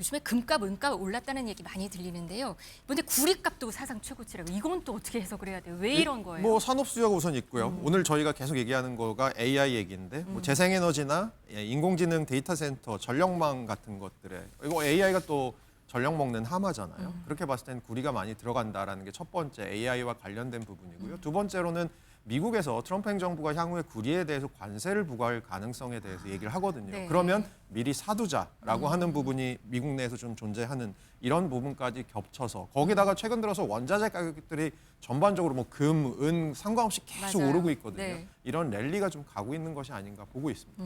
요즘에 금값, 은값 올랐다는 얘기 많이 들리는데요. 이번에 구리값도 사상 최고치라고. 이건 또 어떻게 해석을 해야 돼요? 왜 이런 거예요? 뭐 산업 수요가 우선 있고요. 오늘 저희가 계속 얘기하는 거가 AI 얘기인데 뭐 재생에너지나 인공지능 데이터 센터, 전력망 같은 것들에 이거 AI가 또 전력 먹는 하마잖아요. 그렇게 봤을 때는 구리가 많이 들어간다라는 게 첫 번째 AI와 관련된 부분이고요. 두 번째로는 미국에서 트럼프 행정부가 향후에 구리에 대해서 관세를 부과할 가능성에 대해서 얘기를 하거든요. 네. 그러면 미리 사두자라고 하는 부분이 미국 내에서 좀 존재하는 이런 부분까지 겹쳐서 거기다가 최근 들어서 원자재 가격들이 전반적으로 뭐 금, 은 상관없이 계속 맞아요. 오르고 있거든요. 네. 이런 랠리가 좀 가고 있는 것이 아닌가 보고 있습니다.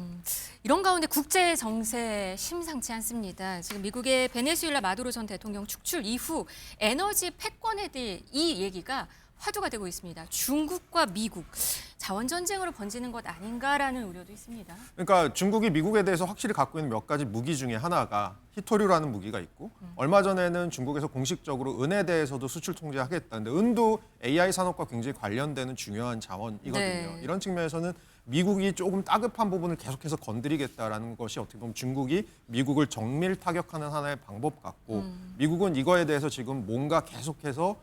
이런 가운데 국제 정세 심상치 않습니다. 지금 미국의 베네수엘라 마두로 전 대통령 축출 이후 에너지 패권에 대해 이 얘기가 화두가 되고 있습니다. 중국과 미국 자원 전쟁으로 번지는 것 아닌가라는 우려도 있습니다. 그러니까 중국이 미국에 대해서 확실히 갖고 있는 몇 가지 무기 중에 하나가 히토류라는 무기가 있고 얼마 전에는 중국에서 공식적으로 은에 대해서도 수출 통제하겠다는데 은도 AI 산업과 굉장히 관련되는 중요한 자원이거든요. 네. 이런 측면에서는 미국이 조금 따급한 부분을 계속해서 건드리겠다라는 것이 어떻게 보면 중국이 미국을 정밀 타격하는 하나의 방법 같고 미국은 이거에 대해서 지금 뭔가 계속해서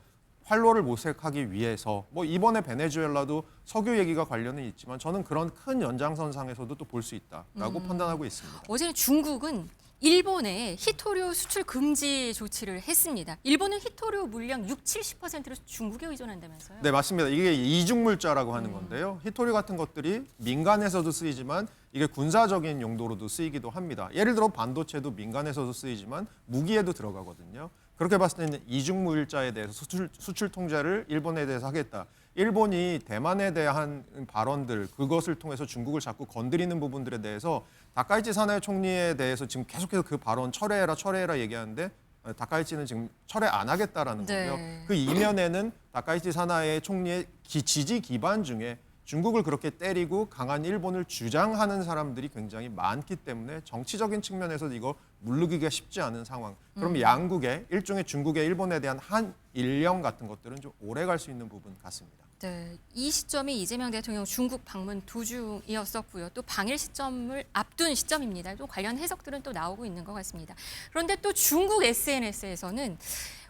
활로를 모색하기 위해서 뭐 이번에 베네수엘라도 석유 얘기가 관련은 있지만 저는 그런 큰 연장선상에서도 또 볼 수 있다라고 판단하고 있습니다. 어제는 중국은 일본에 히토류 수출 금지 조치를 했습니다. 일본은 히토류 물량 60-70%를 중국에 의존한다면서요? 네, 맞습니다. 이게 이중물자라고 하는 건데요. 히토류 같은 것들이 민간에서도 쓰이지만 이게 군사적인 용도로도 쓰이기도 합니다. 예를 들어 반도체도 민간에서도 쓰이지만 무기에도 들어가거든요. 그렇게 봤을 때는 이중물자에 대해서 수출 통제를 일본에 대해서 하겠다. 일본이 대만에 대한 발언들, 그것을 통해서 중국을 자꾸 건드리는 부분들에 대해서 다카이치 사나이 총리에 대해서 지금 계속해서 그 발언 철회해라 얘기하는데 다카이치는 지금 철회 안 하겠다라는 네. 거고요. 그 이면에는 다카이치 사나이 총리의 지지 기반 중에 중국을 그렇게 때리고 강한 일본을 주장하는 사람들이 굉장히 많기 때문에 정치적인 측면에서 이거 물르기가 쉽지 않은 상황. 그럼 양국의 일종의 중국의 일본에 대한 한일령 같은 것들은 좀 오래 갈 수 있는 부분 같습니다. 네, 이 시점이 이재명 대통령 중국 방문 도중이었었고요. 또 방일 시점을 앞둔 시점입니다. 또 관련 해석들은 또 나오고 있는 것 같습니다. 그런데 또 중국 SNS에서는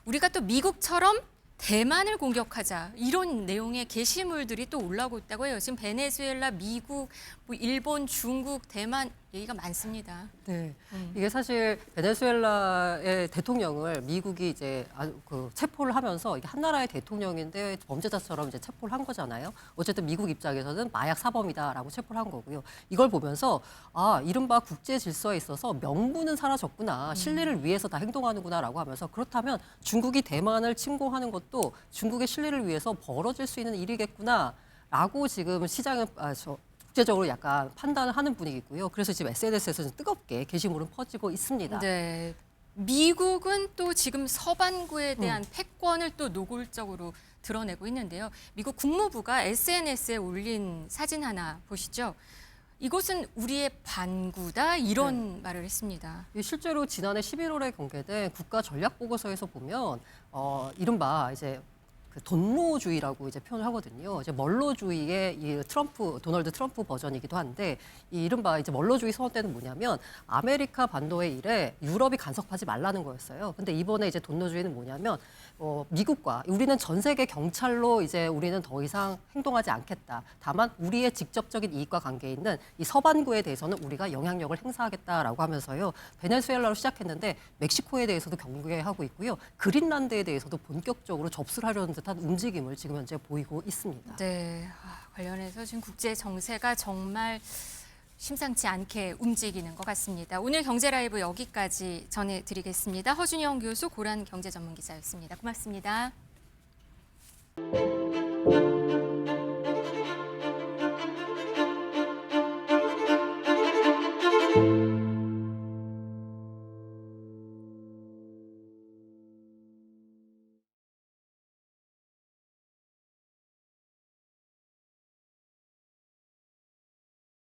우리가 또 미국처럼 대만을 공격하자 이런 내용의 게시물들이 또 올라오고 있다고 해요. 지금 베네수엘라, 미국, 뭐 일본, 중국, 대만 얘기가 많습니다. 네, 이게 사실 베네수엘라의 대통령을 미국이 이제 체포를 하면서 이게 한 나라의 대통령인데 범죄자처럼 이제 체포를 한 거잖아요. 어쨌든 미국 입장에서는 마약 사범이다라고 체포를 한 거고요. 이걸 보면서 이른바 국제 질서에 있어서 명분은 사라졌구나, 신뢰를 위해서 다 행동하는구나라고 하면서 그렇다면 중국이 대만을 침공하는 것도 중국의 신뢰를 위해서 벌어질 수 있는 일이겠구나라고 지금 시장은 국제적으로 약간 판단을 하는 분위기고요. 그래서 지금 SNS에서 뜨겁게 게시물은 퍼지고 있습니다. 네, 미국은 또 지금 서반구에 대한 패권을 또 노골적으로 드러내고 있는데요. 미국 국무부가 SNS에 올린 사진 하나 보시죠. 이곳은 우리의 반구다 이런 말을 했습니다. 실제로 지난해 11월에 공개된 국가 전략 보고서에서 보면 이른바 이제 그 돈로주의라고 이제 표현을 하거든요. 이제 멀로주의의 이 도널드 트럼프 버전이기도 한데 이 이른바 이제 멀로주의 선언 때는 뭐냐면 아메리카 반도의 일에 유럽이 간섭하지 말라는 거였어요. 근데 이번에 이제 돈로주의는 뭐냐면 미국과 우리는 전 세계 경찰로 이제 우리는 더 이상 행동하지 않겠다. 다만 우리의 직접적인 이익과 관계 있는 이 서반구에 대해서는 우리가 영향력을 행사하겠다라고 하면서요. 베네수엘라로 시작했는데 멕시코에 대해서도 경계하고 있고요. 그린란드에 대해서도 본격적으로 접수를 하려는 듯한 움직임을 지금 현재 보이고 있습니다. 네, 관련해서 지금 국제 정세가 정말 심상치 않게 움직이는 것 같습니다. 오늘 경제라이브 여기까지 전해드리겠습니다. 허준영 교수, 고란 경제전문기자였습니다. 고맙습니다.